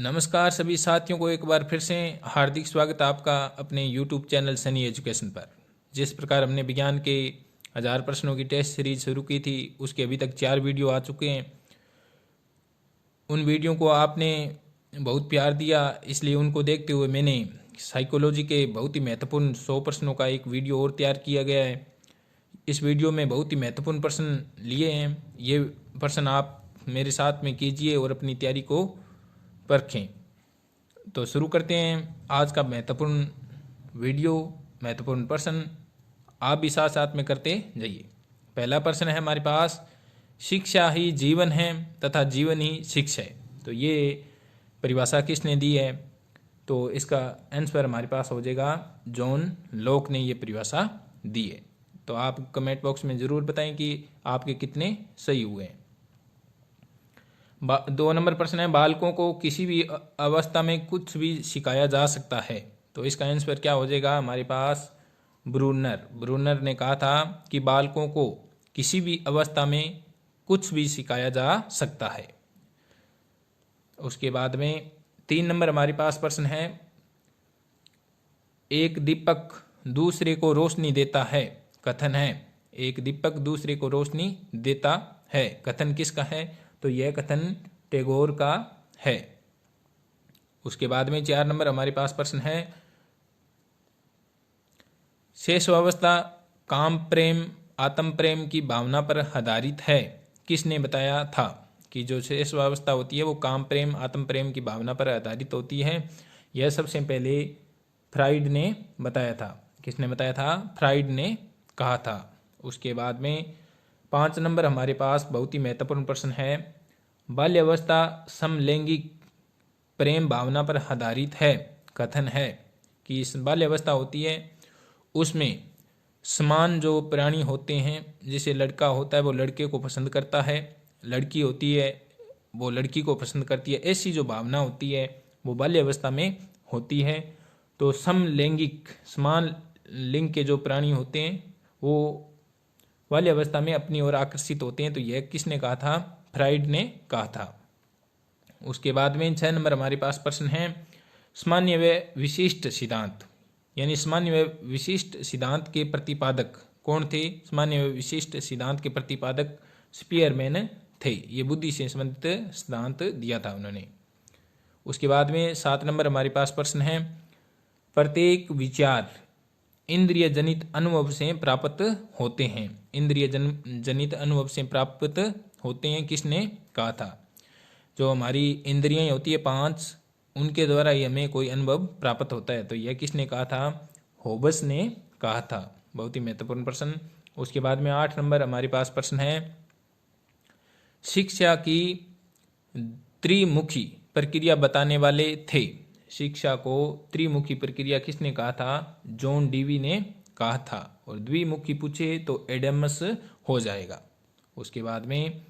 नमस्कार सभी साथियों को एक बार फिर से हार्दिक स्वागत आपका अपने YouTube चैनल सनी एजुकेशन पर। जिस प्रकार हमने विज्ञान के 1000 प्रश्नों की टेस्ट सीरीज शुरू की थी, उसके अभी तक 4 वीडियो आ चुके हैं। उन वीडियो को आपने बहुत प्यार दिया, इसलिए उनको देखते हुए मैंने साइकोलॉजी के बहुत ही महत्वपूर्ण 100 प्रश्नों का एक वीडियो और तैयार किया गया है। इस वीडियो में बहुत ही महत्वपूर्ण प्रश्न लिए हैं। ये प्रश्न आप मेरे साथ में कीजिए और अपनी तैयारी को परखें। तो शुरू करते हैं आज का महत्वपूर्ण वीडियो, महत्वपूर्ण प्रश्न। आप भी साथ साथ में करते जाइए। पहला प्रश्न है हमारे पास, शिक्षा ही जीवन है तथा जीवन ही शिक्षा है। तो ये परिभाषा किसने दी है? तो इसका आंसर हमारे पास हो जाएगा जॉन लॉक ने ये परिभाषा दी है। तो आप कमेंट बॉक्स में ज़रूर बताएं कि आपके कितने सही हुए हैं। 2 नंबर प्रश्न है, बालकों को किसी भी अवस्था में कुछ भी सिखाया जा सकता है। तो इसका आंसर क्या हो जाएगा हमारे पास? ब्रूनर ने कहा था कि बालकों को किसी भी अवस्था में कुछ भी सिखाया जा सकता है। उसके बाद में 3 नंबर हमारे पास प्रश्न है, एक दीपक दूसरे को रोशनी देता है, कथन है। एक दीपक दूसरे को रोशनी देता है, कथन किसका है? तो यह कथन टैगोर का है। उसके बाद में 4 नंबर हमारे पास प्रश्न है, शेषावस्था काम प्रेम आत्म प्रेम की भावना पर आधारित है। किसने बताया था कि जो शेषावस्था होती है वो काम प्रेम आत्म प्रेम की भावना पर आधारित होती है? यह सबसे पहले फ्राइड ने बताया था। किसने बताया था? फ्राइड ने कहा था। उसके बाद में 5 नंबर हमारे पास बहुत ही महत्वपूर्ण प्रश्न है, बाल्यावस्था समलैंगिक प्रेम भावना पर आधारित है, कथन है कि इस बाल्यावस्था होती है उसमें समान जो प्राणी होते हैं, जैसे लड़का होता है वो लड़के को पसंद करता है, लड़की होती है वो लड़की को पसंद करती है, ऐसी जो भावना होती है वो बाल्यावस्था में होती है। तो समलैंगिक समान लिंग के जो प्राणी होते हैं वो बाल्यावस्था में अपनी ओर आकर्षित होते हैं। तो यह किसने कहा था? फ्राइड ने कहा था। उसके बाद में 6 नंबर हमारे पास प्रश्न है, सामान्य व विशिष्ट सिद्धांत, यानी सामान्य व विशिष्ट सिद्धांत के प्रतिपादक कौन थे? सामान्य व विशिष्ट सिद्धांत के प्रतिपादक स्पीयरमैन थे। ये बुद्धि से संबंधित सिद्धांत दिया था उन्होंने। उसके बाद में 7 नंबर हमारे पास प्रश्न है, प्रत्येक विचार इंद्रिय जनित अनुभव से प्राप्त होते हैं। इंद्रिय जनित अनुभव से प्राप्त होते हैं, किसने कहा था? जो हमारी इंद्रियां होती है 5, उनके द्वारा ही हमें कोई अनुभव प्राप्त होता है। तो यह किसने कहा था? होबस ने कहा था। बहुत ही महत्वपूर्ण प्रश्न। उसके बाद में 8 नंबर हमारे पास प्रश्न है, शिक्षा की त्रिमुखी प्रक्रिया बताने वाले थे। शिक्षा को त्रिमुखी प्रक्रिया किसने कहा था? जॉन डीवी ने कहा था। और द्विमुखी पूछे तो एडम्स हो जाएगा। उसके बाद में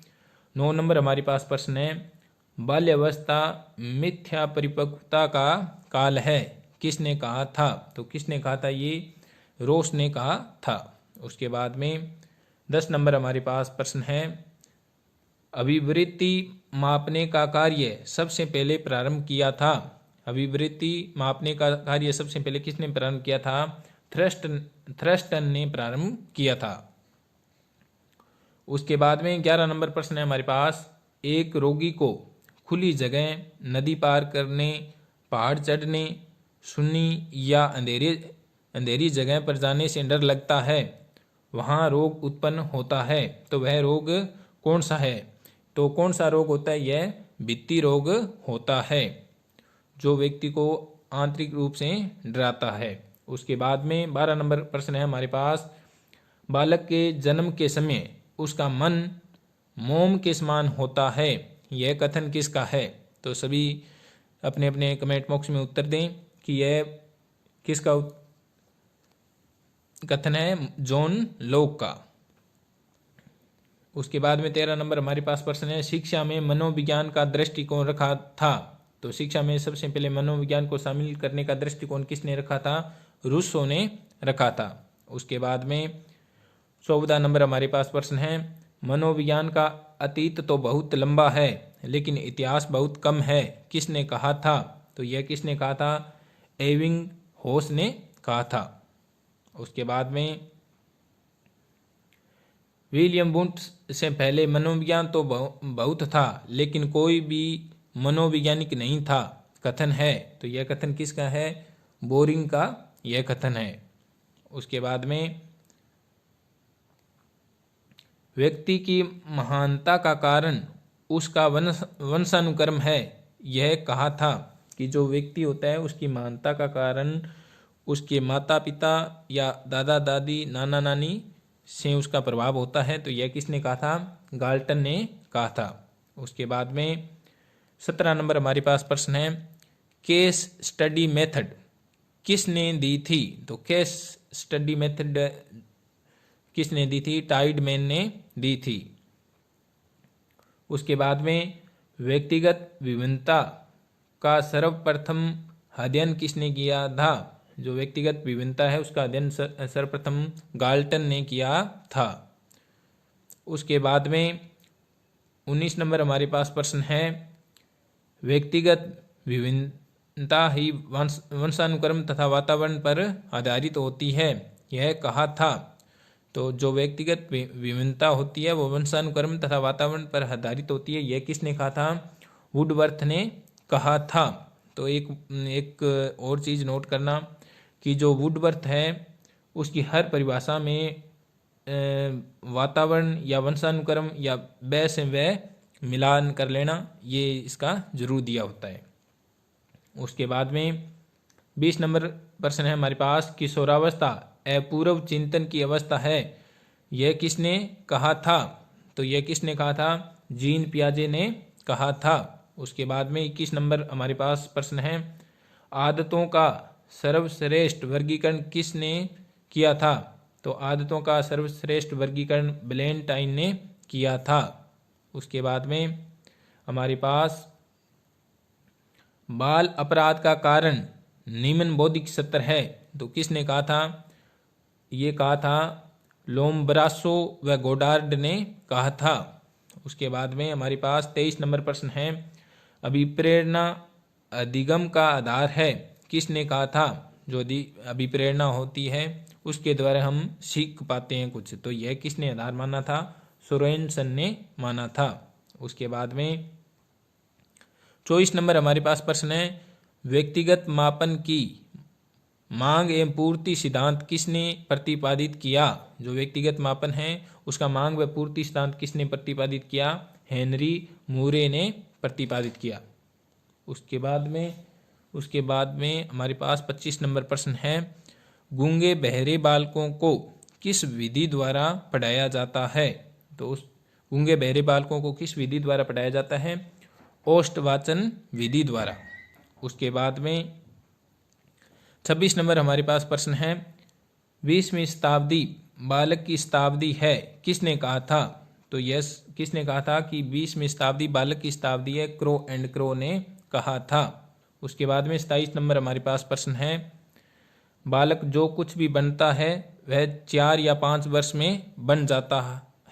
9 नंबर हमारे पास प्रश्न है, बाल्यावस्था मिथ्या परिपक्वता का काल है, किसने कहा था? तो किसने कहा था? ये रोस ने कहा था। उसके बाद में 10 नंबर हमारे पास प्रश्न है, अभिवृत्ति मापने का कार्य सबसे पहले प्रारंभ किया था। अभिवृत्ति मापने का कार्य सबसे पहले किसने प्रारंभ किया था? थ्रस्टन ने प्रारंभ किया था। उसके बाद में 11 नंबर प्रश्न है हमारे पास, एक रोगी को खुली जगह, नदी पार करने, पहाड़ चढ़ने, सुन्नी या अंधेरी जगह पर जाने से डर लगता है, वहाँ रोग उत्पन्न होता है। तो वह रोग कौन सा है? तो कौन सा रोग होता है? यह भित्ति रोग होता है, जो व्यक्ति को आंतरिक रूप से डराता है। उसके बाद में 12 नंबर प्रश्न है हमारे पास, बालक के जन्म के समय उसका मन मोम के समान होता है, यह कथन किसका है? तो सभी अपने अपने कमेंट बॉक्स में उत्तर दें कि यह किसका कथन है? जॉन लॉक का। उसके बाद में 13 नंबर हमारे पास प्रश्न है, शिक्षा में मनोविज्ञान का दृष्टिकोण रखा था। तो शिक्षा में सबसे पहले मनोविज्ञान को शामिल करने का दृष्टिकोण किसने रखा था? रूसो ने रखा था। उसके बाद में 14 नंबर हमारे पास प्रश्न है, मनोविज्ञान का अतीत तो बहुत लंबा है लेकिन इतिहास बहुत कम है, किसने कहा था? तो यह किसने कहा था? एबिंगहॉस ने कहा था। उसके बाद में विलियम वुंट से पहले मनोविज्ञान तो बहुत था लेकिन कोई भी मनोवैज्ञानिक नहीं था, कथन है। तो यह कथन किसका है? बोरिंग का यह कथन है। उसके बाद में व्यक्ति की महानता का कारण उसका वंशानुक्रम है, यह कहा था कि जो व्यक्ति होता है उसकी महानता का कारण उसके माता पिता या दादा दादी नाना नानी से उसका प्रभाव होता है। तो यह किसने कहा था? गाल्टन ने कहा था। उसके बाद में 17 नंबर हमारे पास प्रश्न है, केस स्टडी मेथड किसने दी थी? तो केस स्टडी मेथड किसने दी थी? टाइडमैन ने दी थी। उसके बाद में व्यक्तिगत विभिन्नता का सर्वप्रथम अध्ययन किसने किया था? जो व्यक्तिगत विभिन्नता है उसका अध्ययन सर्वप्रथम गाल्टन ने किया था। उसके बाद में 19 नंबर हमारे पास प्रश्न है, व्यक्तिगत विभिन्नता ही वंशानुक्रम तथा वातावरण पर आधारित होती है, यह कहा था। तो जो व्यक्तिगत विभिन्नता होती है वो वंशानुक्रम तथा वातावरण पर आधारित होती है, यह किसने कहा था? वुडवर्थ ने कहा था। तो एक और चीज़ नोट करना कि जो वुडवर्थ है उसकी हर परिभाषा में वातावरण या वंशानुक्रम या व से व मिलान कर लेना, ये इसका जरूर दिया होता है। उसके बाद में 20 नंबर प्रश्न है हमारे पास, किशोरावस्था अपूर्व चिंतन की अवस्था है, यह किसने कहा था? तो यह किसने कहा था? जीन पियाजे ने कहा था। उसके बाद में 21 नंबर हमारे पास प्रश्न है, आदतों का सर्वश्रेष्ठ वर्गीकरण किसने किया था? तो आदतों का सर्वश्रेष्ठ वर्गीकरण बैलेंटाइन ने किया था। उसके बाद में हमारे पास बाल अपराध का कारण निम्न बौद्धिक स्तर है, तो किसने कहा था? ये कहा था लोम्ब्रासो व गोडार्ड ने कहा था। उसके बाद में हमारे पास 23 नंबर प्रश्न है, अभिप्रेरणा अधिगम का आधार है, किसने कहा था? जो अभिप्रेरणा होती है उसके द्वारा हम सीख पाते हैं कुछ, तो यह किसने आधार माना था? सोरेनसन ने माना था। उसके बाद में 24 नंबर हमारे पास प्रश्न है, व्यक्तिगत मापन की मांग एवं पूर्ति सिद्धांत किसने प्रतिपादित किया? जो व्यक्तिगत मापन है उसका मांग व पूर्ति सिद्धांत किसने प्रतिपादित किया? हेनरी मूरे ने प्रतिपादित किया। उसके बाद में हमारे पास 25 नंबर प्रश्न है, गूंगे बहरे बालकों को किस विधि द्वारा पढ़ाया जाता है? तो उस गूंगे बहरे बालकों को किस विधि द्वारा पढ़ाया जाता है? ओष्ठवाचन विधि द्वारा। उसके बाद में 26 नंबर हमारे पास प्रश्न है, 20वीं शताब्दी बालक की शताब्दी है, किसने कहा था? तो यस किसने कहा था कि 20वीं शताब्दी बालक की शताब्दी है? क्रो एंड क्रो ने कहा था। उसके बाद में 27 नंबर हमारे पास प्रश्न है, बालक जो कुछ भी बनता है वह 4 या 5 वर्ष में बन जाता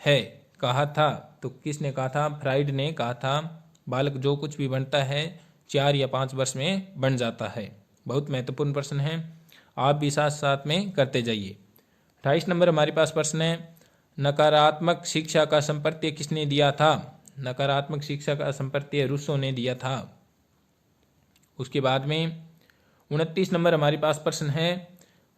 है, कहा था। तो किसने कहा था? फ्राइड ने कहा था बालक जो कुछ भी बनता है 4 या 5 वर्ष में बन जाता है। बहुत महत्वपूर्ण प्रश्न है, आप भी साथ साथ में करते जाइए। 28 नंबर हमारे पास प्रश्न है, नकारात्मक शिक्षा का संप्रत्यय किसने दिया था? नकारात्मक शिक्षा का संप्रत्यय रूसो ने दिया था। उसके बाद में 29 नंबर हमारे पास प्रश्न है,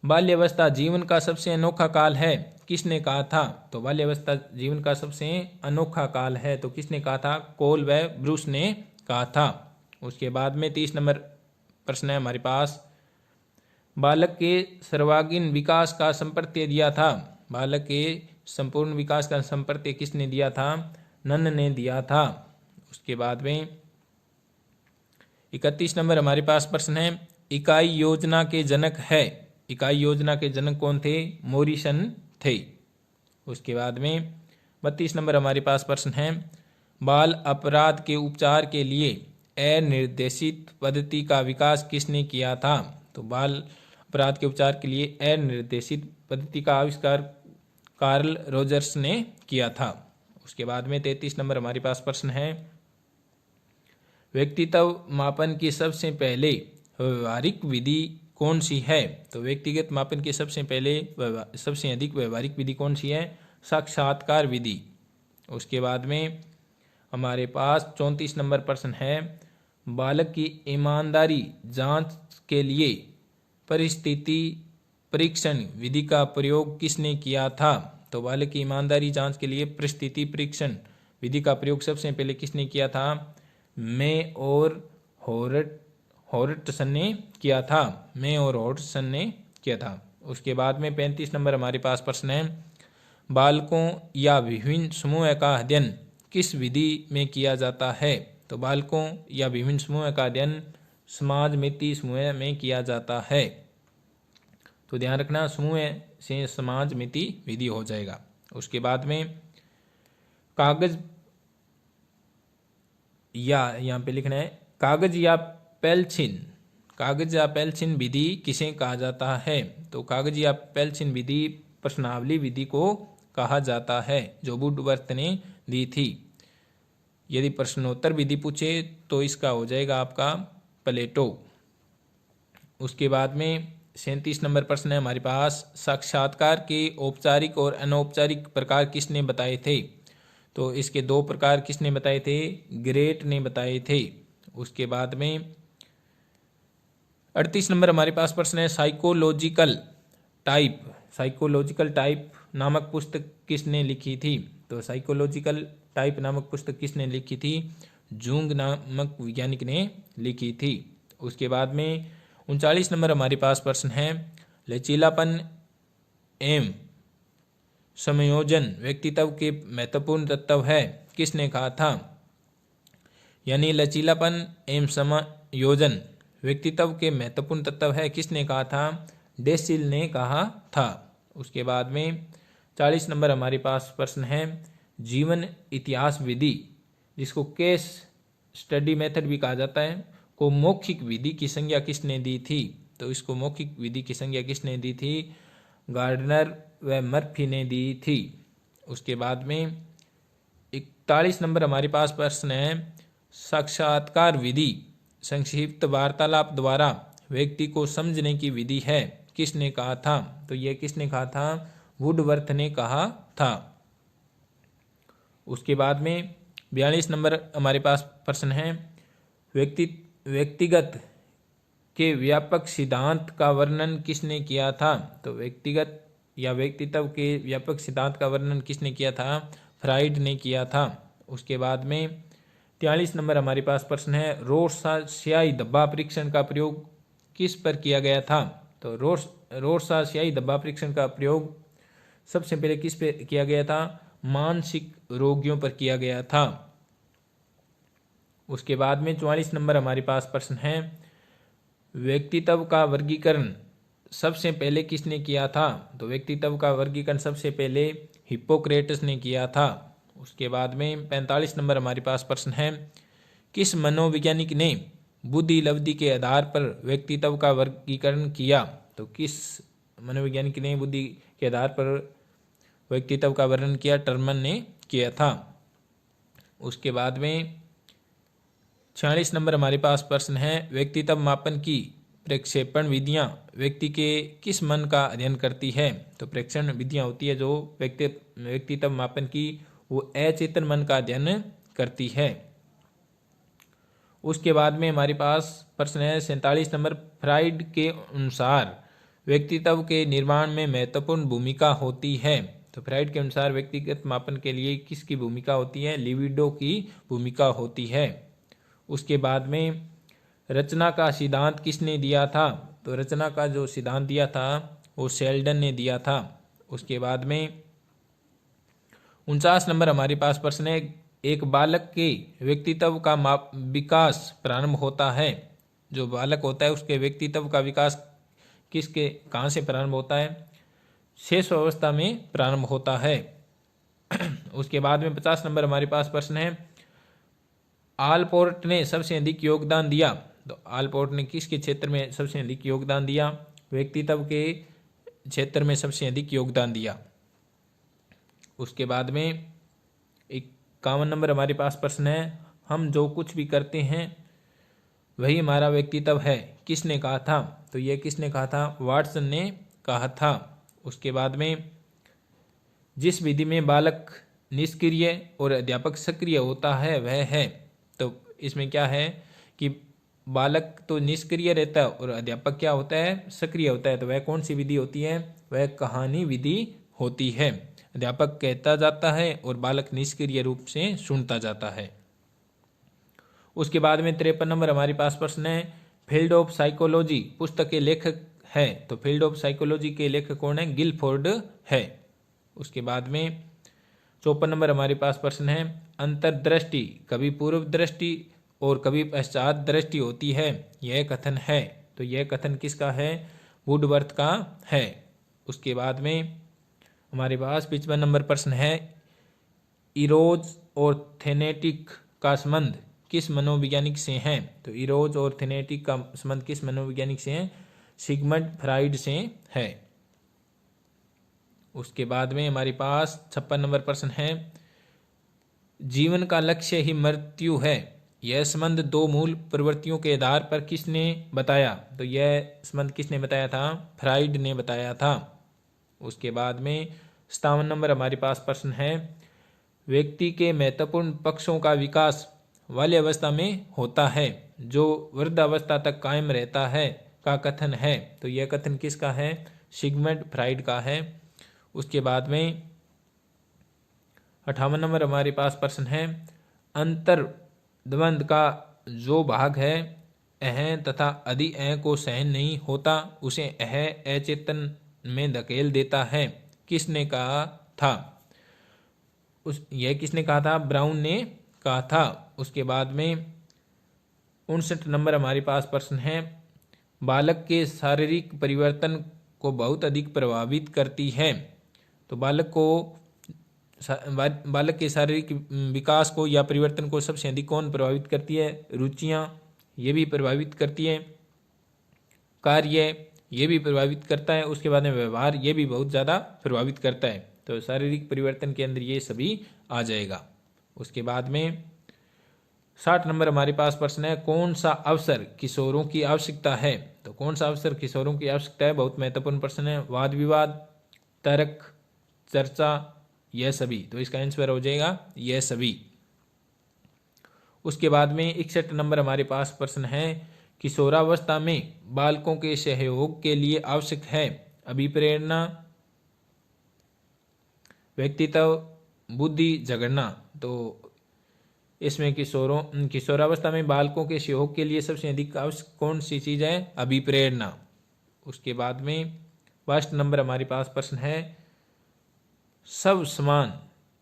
बाल्यावस्था जीवन का सबसे अनोखा काल है, किसने कहा था? तो बाल्यावस्था जीवन का सबसे अनोखा काल है, तो किसने कहा था? कोल व ब्रूस ने कहा था। उसके बाद में 30 नंबर प्रश्न है हमारे पास, बालक के सर्वांगीण विकास का संप्रत्यय दिया था। बालक के संपूर्ण विकास का संप्रत्यय किसने दिया था? नन ने दिया था। उसके बाद में 31 नंबर हमारे पास प्रश्न है, इकाई योजना के जनक है। इकाई योजना के जनक कौन थे? मोरिसन थे। उसके बाद में 32 नंबर हमारे पास प्रश्न है, बाल अपराध के उपचार के लिए अनिर्देशित पद्धति का विकास किसने किया था? तो बाल अपराध के उपचार के लिए अनिर्देशित पद्धति का आविष्कार कार्ल रोजर्स ने किया था। उसके बाद में 33 नंबर हमारे पास प्रश्न है, व्यक्तित्व मापन की सबसे पहले व्यवहारिक विधि कौन सी है? तो व्यक्तिगत मापन की सबसे पहले सबसे अधिक व्यवहारिक विधि कौन सी है? साक्षात्कार विधि। उसके बाद में हमारे पास 34 नंबर प्रश्न है, बालक की ईमानदारी जांच के लिए परिस्थिति परीक्षण विधि का प्रयोग किसने किया था? तो बालक की ईमानदारी जांच के लिए परिस्थिति परीक्षण विधि का प्रयोग सबसे पहले किसने किया था? मे और हॉर्टसन ने किया था। मे और हॉर्टसन ने किया था। उसके बाद में 35 नंबर हमारे पास प्रश्न है, बालकों या विभिन्न समूह का अध्ययन किस विधि में किया जाता है? तो बालकों या विभिन्न समूह का अध्ययन समाज मिति समूह में किया जाता है। तो ध्यान रखना, समूह से समाज मिति विधि हो जाएगा। उसके बाद में कागज या यहाँ पे लिखना है, कागज या पेलछिन विधि किसे कहा जाता है? तो कागज या पेलछिन विधि प्रश्नावली विधि को कहा जाता है, जो वुडवर्थ ने दी थी। यदि प्रश्नोत्तर विधि पूछे तो इसका हो जाएगा आपका प्लेटो। उसके बाद में 37 नंबर प्रश्न है हमारे पास, साक्षात्कार के औपचारिक और अनौपचारिक प्रकार किसने बताए थे? तो इसके दो प्रकार किसने बताए थे? ग्रेट ने बताए थे। उसके बाद में 38 नंबर हमारे पास प्रश्न है, साइकोलॉजिकल टाइप नामक पुस्तक किसने लिखी थी? तो साइकोलॉजिकल टाइप नामक पुस्तक किसने लिखी थी? जूंग नामक वैज्ञानिक ने लिखी थी। उसके बाद में 39 नंबर हमारे पास प्रश्न है, लचीलापन एवं समायोजन व्यक्तित्व के महत्वपूर्ण तत्व है, किसने कहा था? यानी लचीलापन एवं समायोजन व्यक्तित्व के महत्वपूर्ण तत्व है, किसने कहा था? डेसिल ने कहा था। उसके बाद में 40 नंबर हमारे पास प्रश्न है, जीवन इतिहास विधि, जिसको केस स्टडी मेथड भी कहा जाता है, को मौखिक विधि की संज्ञा किसने दी थी? तो इसको मौखिक विधि की संज्ञा किसने दी थी? गार्डनर व मर्फी ने दी थी। उसके बाद में 41 नंबर हमारे पास प्रश्न है, साक्षात्कार विधि संक्षिप्त वार्तालाप द्वारा व्यक्ति को समझने की विधि है, किसने कहा था? तो यह किसने कहा था? वुडवर्थ ने कहा था। उसके बाद में 42 नंबर हमारे पास प्रश्न है, व्यक्तिगत के व्यापक सिद्धांत का वर्णन किसने किया था? तो व्यक्तिगत या व्यक्तित्व के व्यापक सिद्धांत का वर्णन किसने किया था? फ्राइड ने किया था। उसके बाद में 43 नंबर हमारे पास प्रश्न है, रोर्सा स्याही धब्बा परीक्षण का प्रयोग किस पर किया गया था? तो रोर्सा स्याही धब्बा परीक्षण का प्रयोग सबसे पहले किस पे किया गया था? मानसिक रोगियों पर किया गया था। उसके बाद में 44 नंबर हमारे पास प्रश्न है, व्यक्तित्व का वर्गीकरण सबसे पहले किसने किया था? तो व्यक्तित्व का वर्गीकरण सबसे पहले हिप्पोक्रेटस ने किया था। उसके बाद में 45 नंबर हमारे पास प्रश्न है, किस मनोवैज्ञानिक ने बुद्धि लब्धि के आधार पर व्यक्तित्व का वर्गीकरण किया? तो किस मनोवैज्ञानिक ने बुद्धि के आधार पर व्यक्तित्व का वर्णन किया? टर्मन ने किया था। उसके बाद में 46 नंबर हमारे पास प्रश्न है, व्यक्तित्व मापन की प्रक्षेपण विधियां व्यक्ति के किस मन का अध्ययन करती है? तो प्रेक्षण विधियां होती है जो व्यक्तित्व मापन की, वो अचेतन मन का अध्ययन करती है। उसके बाद में हमारे पास प्रश्न है 47 नंबर, फ्राइड के अनुसार व्यक्तित्व के निर्माण में महत्वपूर्ण भूमिका होती है। तो फ्राइड के अनुसार व्यक्तिगत मापन के लिए किसकी भूमिका होती है? लिबिडो की भूमिका होती है। उसके बाद में रचना का सिद्धांत किसने दिया था? तो रचना का जो सिद्धांत दिया था वो शेल्डन ने दिया था। उसके बाद में 49 नंबर हमारे पास प्रश्न है, एक बालक के व्यक्तित्व का विकास प्रारंभ होता है, जो बालक होता है उसके व्यक्तित्व का विकास कहाँ से प्रारंभ होता है? शैशव अवस्था में प्रारंभ होता है। उसके बाद में 50 नंबर हमारे पास प्रश्न है, आलपोर्ट ने सबसे अधिक योगदान दिया। तो आलपोर्ट ने किसके क्षेत्र में सबसे अधिक योगदान दिया? व्यक्तित्व के क्षेत्र में सबसे अधिक योगदान दिया। उसके बाद में 51 नंबर हमारे पास प्रश्न है, हम जो कुछ भी करते हैं वही हमारा व्यक्तित्व है, किसने कहा था? तो यह किसने कहा था? वाटसन ने कहा था। उसके बाद में जिस विधि में बालक निष्क्रिय और अध्यापक सक्रिय होता है वह है, तो इसमें क्या है कि बालक तो निष्क्रिय रहता है और अध्यापक क्या होता है? सक्रिय होता है। तो वह कौन सी विधि होती है? वह कहानी विधि होती है। अध्यापक कहता जाता है और बालक निष्क्रिय रूप से सुनता जाता है। उसके बाद में 53 नंबर हमारे पास प्रश्न है, फील्ड ऑफ साइकोलॉजी पुस्तक के लेखक है, तो फील्ड ऑफ साइकोलॉजी के लेखक कौन है? गिलफोर्ड है। उसके बाद में 54 नंबर हमारे पास प्रश्न है, अंतर्दृष्टि कभी पूर्व दृष्टि और कभी पश्चात दृष्टि होती है, यह कथन है, तो यह कथन किसका है? वुडवर्थ का है। उसके बाद में हमारे पास 55 नंबर प्रश्न है, इरोज और थेनेटिक का संबंध किस मनोवैज्ञानिक से है? तो इरोज और थेनेटिक का संबंध किस मनोवैज्ञानिक से है? सिगमंड फ्राइड से है। उसके बाद में हमारे पास 56 नंबर प्रश्न है, जीवन का लक्ष्य ही मृत्यु है, यह संबंध दो मूल प्रवृत्तियों के आधार पर किसने बताया? तो यह संबंध किसने बताया था? फ्राइड ने बताया था। उसके बाद में 57 नंबर हमारे पास प्रश्न है, व्यक्ति के महत्वपूर्ण पक्षों का विकास बाल्यावस्था में होता है, जो वृद्धावस्था तक कायम रहता है, का कथन है, तो यह कथन किसका है? सिगमंड फ्राइड का है। उसके बाद में 58 नंबर हमारे पास प्रश्न है, अंतर्द्वंद का जो भाग है अह तथा अधि अह को सहन नहीं होता, उसे अह अचेतन में धकेल देता है, किसने कहा था? यह किसने कहा था? ब्राउन ने कहा था। उसके बाद में 59 नंबर हमारे पास प्रश्न है, बालक के शारीरिक परिवर्तन को बहुत अधिक प्रभावित करती है, तो बालक के शारीरिक विकास को या परिवर्तन को सबसे अधिक कौन प्रभावित करती है? रुचियाँ ये भी प्रभावित करती है, कार्य ये भी प्रभावित करता है, उसके बाद में व्यवहार ये भी बहुत ज़्यादा प्रभावित करता है। तो शारीरिक परिवर्तन के अंदर ये सभी आ जाएगा। उसके बाद में 60 नंबर हमारे पास प्रश्न है, कौन सा अवसर किशोरों की आवश्यकता है? तो कौन सा अवसर किशोरों की आवश्यकता है? बहुत महत्वपूर्ण प्रश्न है। वाद विवाद, तर्क, चर्चा, यह सभी, तो इसका आंसर हो जाएगा यह सभी। उसके बाद में 61 नंबर हमारे पास प्रश्न है, किशोरावस्था में बालकों के सहयोग के लिए आवश्यक है अभिप्रेरणा, व्यक्तित्व, बुद्धि, झगड़ना। तो इसमें किशोरावस्था में बालकों के सहयोग के लिए सबसे अधिक आवश्यक कौन सी चीज़ है? अभिप्रेरणा। उसके बाद में 52 नंबर हमारे पास प्रश्न है, सब समान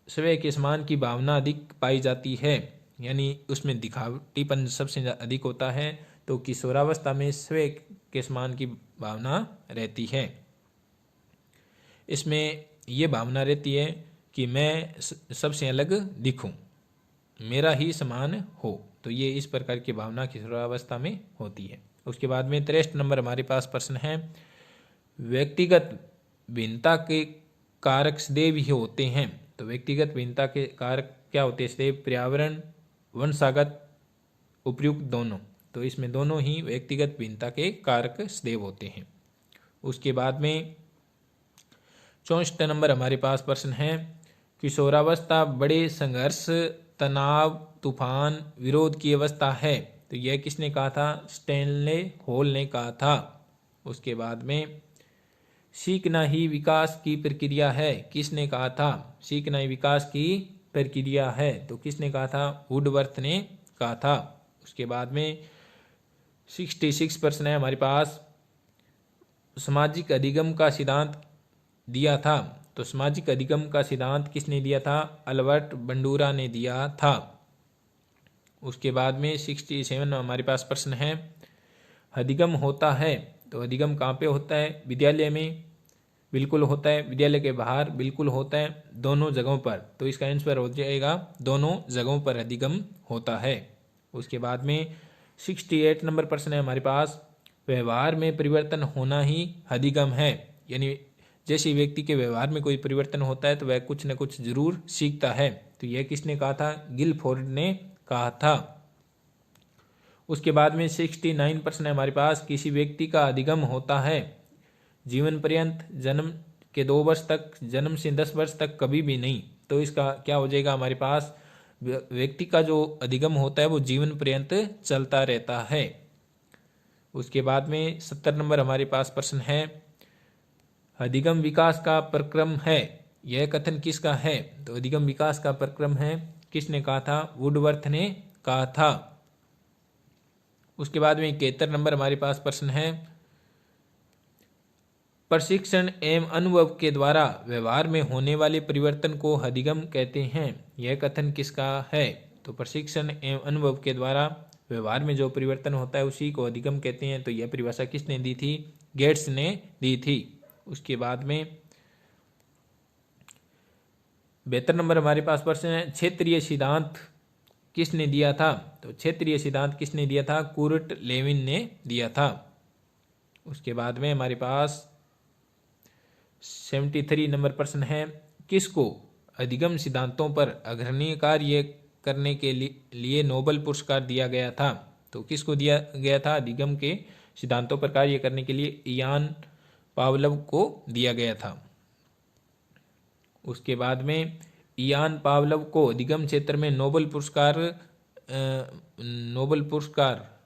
स्वयं के समान की भावना अधिक पाई जाती है, यानी उसमें दिखावटीपन सबसे अधिक होता है, तो किशोरावस्था में स्वयं के समान की भावना रहती है। इसमें ये भावना रहती है कि मैं सबसे अलग दिखूं, मेरा ही समान हो, तो ये इस प्रकार की भावना किशोरावस्था में होती है। उसके बाद में 63 नंबर हमारे पास प्रश्न है, व्यक्तिगत भिन्नता के कारक सदैव ही होते हैं, तो व्यक्तिगत भिन्नता के कारक क्या होते हैं? सदैव पर्यावरण, वंशागत, उपयुक्त, दोनों, तो इसमें दोनों ही व्यक्तिगत भिन्नता के कारक सदैव होते हैं। उसके बाद में 64 नंबर हमारे पास प्रश्न है, किशोरावस्था बड़े संघर्ष, तनाव, तूफान, विरोध की अवस्था है, तो यह किसने कहा था? स्टैनले हॉल ने कहा था। उसके बाद में सीखना ही विकास की प्रक्रिया है, किसने कहा था? सीखना ही विकास की प्रक्रिया है, तो किसने कहा था? वुडवर्थ ने कहा था। उसके बाद में 66 प्रश्न है हमारे पास, सामाजिक अधिगम का सिद्धांत दिया था, तो सामाजिक अधिगम का सिद्धांत किसने दिया था? अल्बर्ट बंडूरा ने दिया था। उसके बाद में 67 हमारे पास प्रश्न है, अधिगम होता है, तो अधिगम कहाँ पे होता है? विद्यालय में बिल्कुल होता है, विद्यालय के बाहर बिल्कुल होता है, दोनों जगहों पर, तो इसका आंसर हो जाएगा दोनों जगहों पर अधिगम होता है। उसके बाद में 68 नंबर प्रश्न है हमारे पास, व्यवहार में परिवर्तन होना ही अधिगम है, यानी जैसे व्यक्ति के व्यवहार में कोई परिवर्तन होता है तो वह कुछ न कुछ जरूर सीखता है। तो यह किसने कहा था? गिलफोर्ड ने कहा था। उसके बाद में 69 प्रश्न है हमारे पास, किसी व्यक्ति का अधिगम होता है जीवन पर्यंत, जन्म के 2 वर्ष तक, जन्म से 10 वर्ष तक कभी भी नहीं। तो इसका क्या हो जाएगा हमारे पास? व्यक्ति का जो अधिगम होता है वो जीवन पर्यंत चलता रहता है। उसके बाद में 70 नंबर हमारे पास प्रश्न है, अधिगम विकास का प्रक्रम है, यह कथन किसका है? तो अधिगम विकास का प्रक्रम है, किसने कहा था? वुडवर्थ ने कहा था। उसके बाद में 71 नंबर हमारे पास प्रश्न है, प्रशिक्षण एवं अनुभव के द्वारा व्यवहार में होने वाले परिवर्तन को अधिगम कहते हैं, यह कथन किसका है? तो प्रशिक्षण एवं अनुभव के द्वारा व्यवहार में जो परिवर्तन होता है उसी को अधिगम कहते हैं। तो यह परिभाषा किसने दी थी? गेट्स ने दी थी। उसके बाद में 72 नंबर हमारे पास प्रश्न है, क्षेत्रीय सिद्धांत किसने दिया था? तो क्षेत्रीय सिद्धांत किसने दिया था? कुर्ट लेविन ने दिया था। उसके बाद में हमारे पास 73 नंबर प्रश्न है, किसको अधिगम सिद्धांतों पर अग्रणी कार्य करने के लिए नोबेल पुरस्कार दिया गया था? तो किसको दिया गया था? अधिगम के सिद्धांतों पर कार्य करने के लिए इयान पावलोव को दिया गया था। उसके बाद में इयान पावलोव को अधिगम क्षेत्र में नोबेल पुरस्कार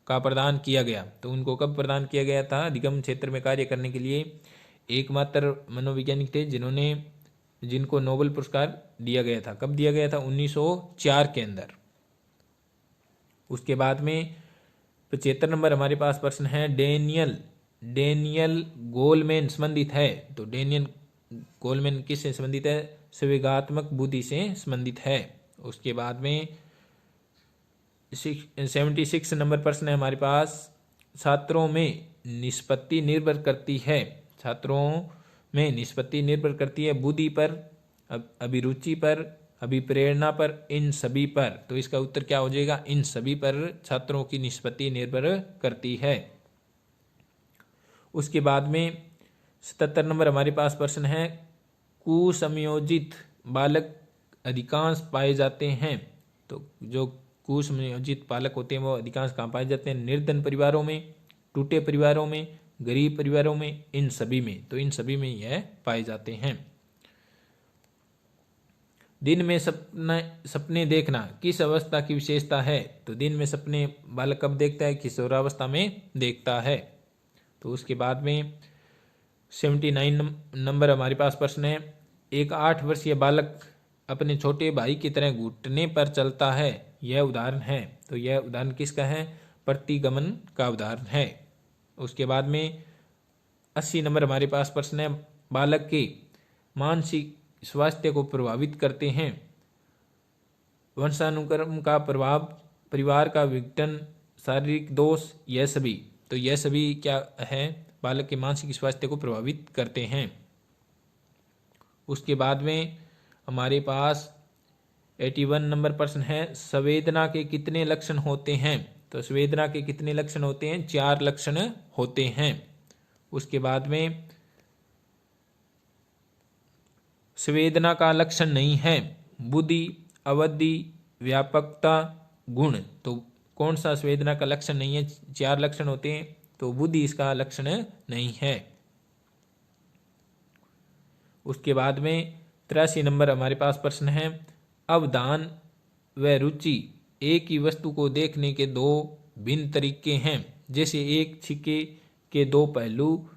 का प्रदान किया गया। तो उनको कब प्रदान किया गया था? अधिगम क्षेत्र में कार्य करने के लिए एकमात्र मनोवैज्ञानिक थे जिनको नोबेल पुरस्कार दिया गया था। कब दिया गया था? 1904 के अंदर। उसके बाद में 75 नंबर हमारे पास प्रश्न है, डेनियल गोलमैन संबंधित है। तो डेनियल गोलमैन किससे संबंधित है? संवेगात्मक बुद्धि से संबंधित है। उसके बाद में 76 नंबर प्रश्न है हमारे पास, छात्रों में निष्पत्ति निर्भर करती है। छात्रों में निष्पत्ति निर्भर करती है बुद्धि पर, अभिरुचि पर, अभिप्रेरणा पर, इन सभी पर। तो इसका उत्तर क्या हो जाएगा? इन सभी पर छात्रों की निष्पत्ति निर्भर करती है। उसके बाद में 77 नंबर हमारे पास प्रश्न है, कुसंयोजित बालक अधिकांश पाए जाते हैं। तो जो कुसंयोजित बालक होते हैं वो अधिकांश कहाँ पाए जाते हैं? निर्धन परिवारों में, टूटे परिवारों में, गरीब परिवारों में, इन सभी में। तो इन सभी में यह पाए जाते हैं। दिन में सपने देखना किस अवस्था की विशेषता है? तो दिन में सपने बालक कब देखता है? किशोरावस्था में देखता है। तो उसके बाद में 79 नंबर हमारे पास प्रश्न है, एक 8 वर्षीय बालक अपने छोटे भाई की तरह घुटने पर चलता है, यह उदाहरण है। तो यह उदाहरण किसका है? प्रतिगमन का उदाहरण है। उसके बाद में 80 नंबर हमारे पास प्रश्न है, बालक के मानसिक स्वास्थ्य को प्रभावित करते हैं वंशानुक्रम का प्रभाव, परिवार का विघटन, शारीरिक दोष, यह सभी। तो यह सभी क्या है? बालक के मानसिक स्वास्थ्य को प्रभावित करते हैं। उसके बाद में हमारे पास 81 नंबर प्रश्न है, संवेदना के कितने लक्षण होते हैं? तो संवेदना के कितने लक्षण होते हैं? 4 लक्षण होते हैं। उसके बाद में संवेदना का लक्षण नहीं है बुद्धि, अवधि, व्यापकता, गुण। तो कौन सा संवेदना का लक्षण नहीं है? 4 लक्षण होते हैं, तो बुद्धि इसका लक्षण नहीं है। उसके बाद में 83 नंबर हमारे पास प्रश्न है, अवधान व रुचि एक ही वस्तु को देखने के 2 भिन्न तरीके हैं, जैसे एक सिक्के के 2 पहलू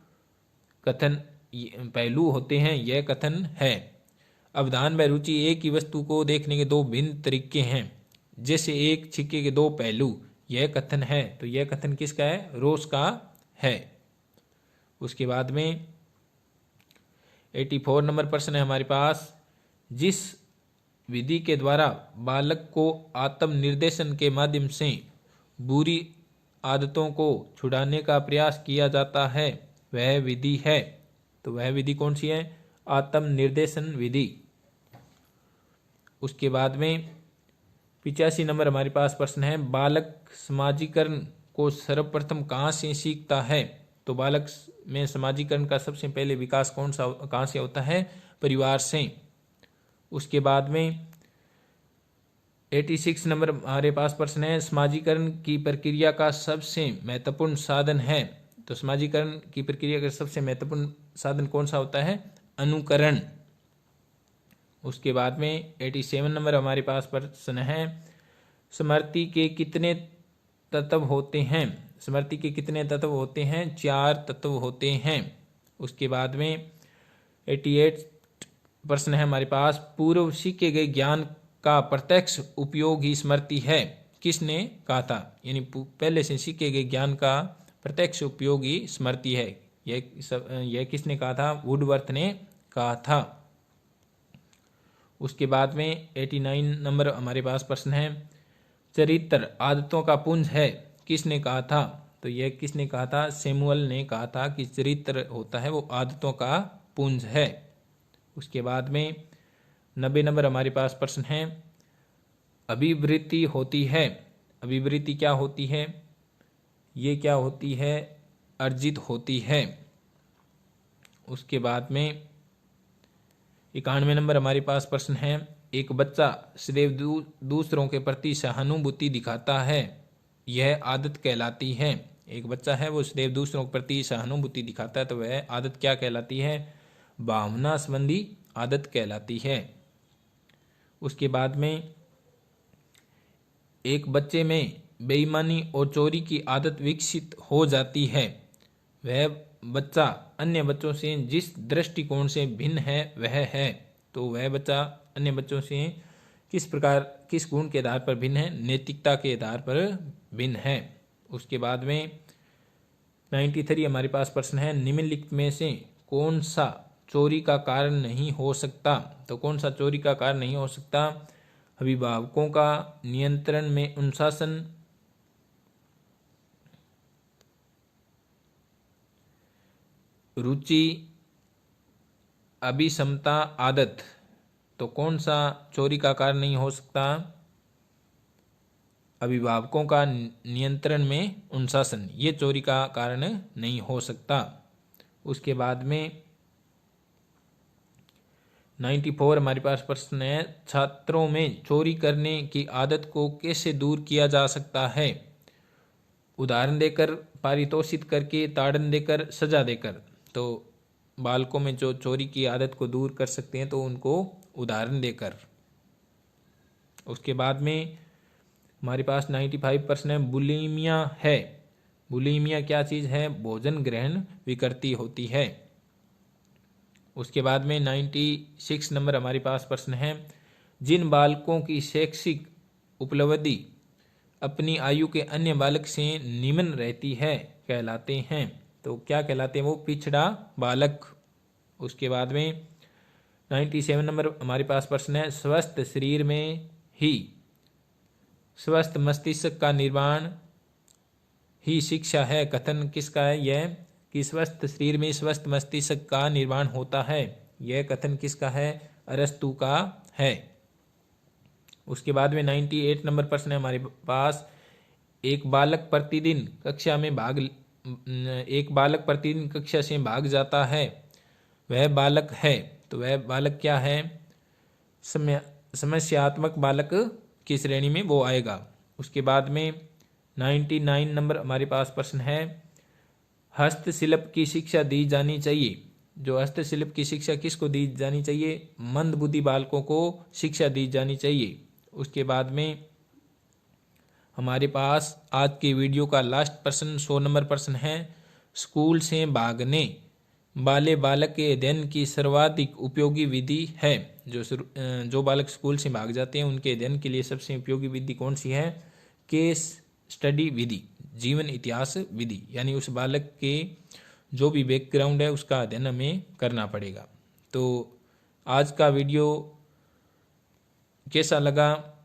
होते हैं, यह कथन है। अवधान व रुचि एक ही वस्तु को देखने के 2 भिन्न तरीके हैं, जैसे एक सिक्के के 2 पहलू, यह कथन है। तो यह कथन किसका है? रोस का है। उसके बाद में 84 नंबर प्रश्न है हमारे पास, जिस विधि के द्वारा बालक को आत्म निर्देशन के माध्यम से बुरी आदतों को छुड़ाने का प्रयास किया जाता है वह विधि है। तो वह विधि कौन सी है? आत्म निर्देशन विधि। उसके बाद में 85 नंबर हमारे पास प्रश्न है, बालक समाजीकरण को सर्वप्रथम कहाँ से सीखता है? तो बालक में समाजीकरण का सबसे पहले विकास कहाँ से होता है? परिवार से। उसके बाद में 86 नंबर हमारे पास प्रश्न है, समाजीकरण की प्रक्रिया का सबसे महत्वपूर्ण साधन है। तो समाजीकरण की प्रक्रिया का सबसे महत्वपूर्ण साधन कौन सा होता है? अनुकरण। उसके बाद में 87 नंबर हमारे पास प्रश्न है, समृद्धि के कितने तत्व होते हैं? समृद्धि के कितने तत्व होते हैं? 4 तत्व होते हैं। उसके बाद में 88 प्रश्न है हमारे पास, पूर्व सीखे गए ज्ञान का प्रत्यक्ष उपयोग ही स्मृति है, किसने कहा था? यानी पहले से सीखे गए ज्ञान का प्रत्यक्ष उपयोग ही स्मृति है, यह किसने कहा था? वुडवर्थ ने कहा था। उसके बाद में 89 नंबर हमारे पास प्रश्न है, चरित्र आदतों का पुंज है, किसने कहा था? तो यह किसने कहा था? सैमुअल ने कहा था कि चरित्र होता है वो आदतों का पुंज है। उसके बाद में 90 नंबर हमारे पास प्रश्न है, अभिवृत्ति होती है। अभिवृत्ति क्या होती है? ये क्या होती है? अर्जित होती है। उसके बाद में 91 नंबर हमारे पास प्रश्न है, एक बच्चा सदैव दूसरों के प्रति सहानुभूति दिखाता है, यह आदत कहलाती है। एक बच्चा है वो सदैव दूसरों के प्रति सहानुभूति दिखाता है, तो वह आदत क्या कहलाती है? भावना संबंधी आदत कहलाती है। उसके बाद में एक बच्चे में बेईमानी और चोरी की आदत विकसित हो जाती है, वह बच्चा अन्य बच्चों से जिस दृष्टिकोण से भिन्न है वह है। तो वह बच्चा अन्य बच्चों से किस गुण के आधार पर भिन्न है? नैतिकता के आधार पर भिन्न है। उसके बाद में 93 हमारे पास प्रश्न है, निम्नलिखित में से कौन सा चोरी का कारण नहीं हो सकता? तो कौन सा चोरी का कारण नहीं हो सकता? अभिभावकों का नियंत्रण में अनुशासन, रुचि, अभिक्षमता, आदत। तो कौन सा चोरी का कारण नहीं हो सकता? अभिभावकों का नियंत्रण में अनुशासन, ये चोरी का कारण नहीं हो सकता। उसके बाद में 94 हमारे पास प्रश्न है, छात्रों में चोरी करने की आदत को कैसे दूर किया जा सकता है? उदाहरण देकर, पारितोषित करके, ताड़न देकर, सजा देकर। तो बालकों में जो चोरी की आदत को दूर कर सकते हैं तो उनको उदाहरण देकर। उसके बाद में हमारे पास 95 प्रश्न है, बुलिमिया है। बुलिमिया क्या चीज़ है? भोजन ग्रहण विकृति होती है। उसके बाद में 96 नंबर हमारे पास प्रश्न है, जिन बालकों की शैक्षिक उपलब्धि अपनी आयु के अन्य बालक से निम्न रहती है कहलाते हैं। तो क्या कहलाते हैं? वो पिछड़ा बालक। उसके बाद में 97 नंबर हमारे पास प्रश्न है, स्वस्थ शरीर में ही स्वस्थ मस्तिष्क का निर्माण ही शिक्षा है, कथन किसका है? यह कि स्वस्थ शरीर में स्वस्थ मस्तिष्क का निर्माण होता है, यह कथन किसका है? अरस्तु का है। उसके बाद में 98 नंबर प्रश्न है हमारे पास, एक बालक प्रतिदिन कक्षा से भाग जाता है, वह बालक है। तो वह बालक क्या है? समस्यात्मक बालक की श्रेणी में वो आएगा। उसके बाद में 99 नंबर हमारे पास प्रश्न है, हस्तशिल्प की शिक्षा दी जानी चाहिए। जो हस्तशिल्प की शिक्षा किसको दी जानी चाहिए? मंदबुद्धि बालकों को शिक्षा दी जानी चाहिए। उसके बाद में हमारे पास आज के वीडियो का लास्ट प्रश्न 100 नंबर प्रश्न है, स्कूल से भागने वाले बालक के अध्ययन की सर्वाधिक उपयोगी विधि है। जो बालक स्कूल से भाग जाते हैं उनके अध्ययन के लिए सबसे उपयोगी विधि कौन सी है? केस स्टडी विधि, जीवन इतिहास विधि। यानी उस बालक के जो भी बैकग्राउंड है उसका अध्ययन हमें करना पड़ेगा। तो आज का वीडियो कैसा लगा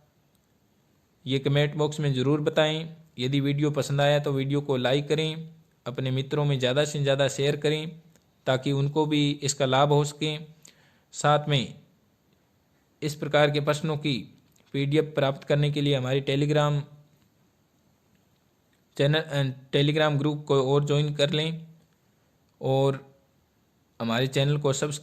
ये कमेंट बॉक्स में ज़रूर बताएं। यदि वीडियो पसंद आया तो वीडियो को लाइक करें, अपने मित्रों में ज़्यादा से ज़्यादा शेयर करें ताकि उनको भी इसका लाभ हो सके। साथ में इस प्रकार के प्रश्नों की PDF प्राप्त करने के लिए हमारे टेलीग्राम ग्रुप को और ज्वाइन कर लें और हमारे चैनल को सब्सक्राइब